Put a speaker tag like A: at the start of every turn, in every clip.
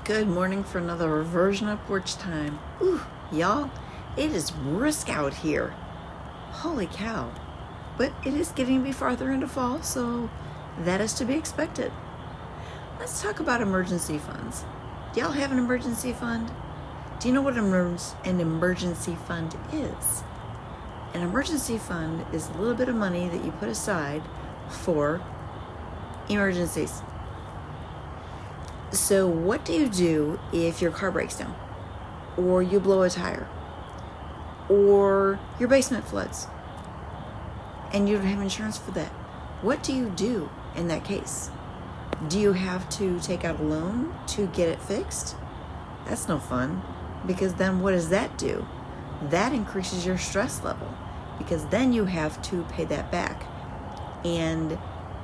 A: Good morning for another version of Porch Time. Ooh, y'all, it is brisk out here. Holy cow. But it is getting to be farther into fall, so that is to be expected. Let's talk about emergency funds. Do y'all have an emergency fund? Do you know what an emergency fund is? An emergency fund is a little bit of money that you put aside for emergencies. So what do you do if your car breaks down, or you blow a tire, or your basement floods, and you don't have insurance for that? What do you do in that case? Do you have to take out a loan to get it fixed? That's no fun, because then what does that do? That increases your stress level, because then you have to pay that back. And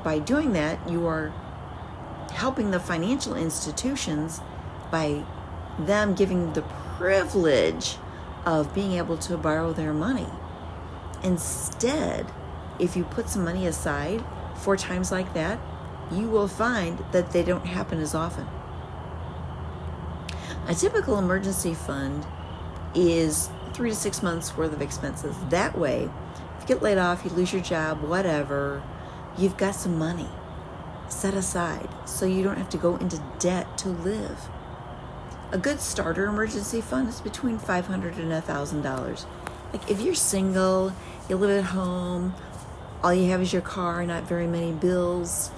A: by doing that, you are helping the financial institutions by them giving the privilege of being able to borrow their money. Instead, if you put some money aside for times like that, you will find that they don't happen as often. A typical emergency fund is 3 to 6 months worth of expenses. That way, if you get laid off, you lose your job, whatever, you've got some money set aside so you don't have to go into debt to live. A good starter emergency fund is between $500 and $1,000. Like if you're single, you live at home, all you have is your car, not very many bills,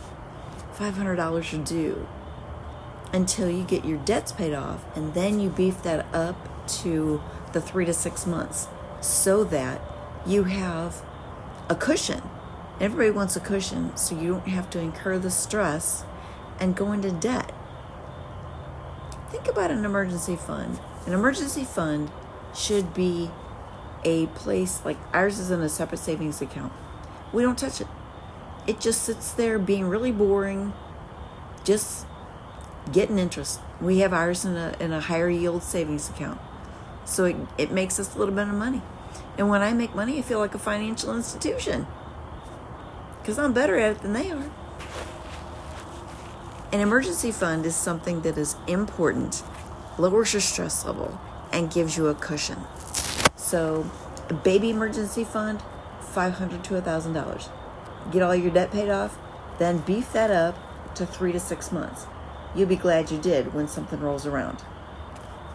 A: $500 will do until you get your debts paid off, and then you beef that up to the 3 to 6 months so that you have a cushion. Everybody wants a cushion so you don't have to incur the stress and go into debt. Think about an emergency fund. An emergency fund should be a place like ours is in a separate savings account. We don't touch it. It just sits there being really boring, just getting interest. We have ours in a higher yield savings account. So it makes us a little bit of money. And when I make money, I feel like a financial institution, because I'm better at it than they are. An emergency fund is something that is important, lowers your stress level, and gives you a cushion. So a baby emergency fund, $500 to $1,000. Get all your debt paid off, then beef that up to 3 to 6 months. You'll be glad you did when something rolls around.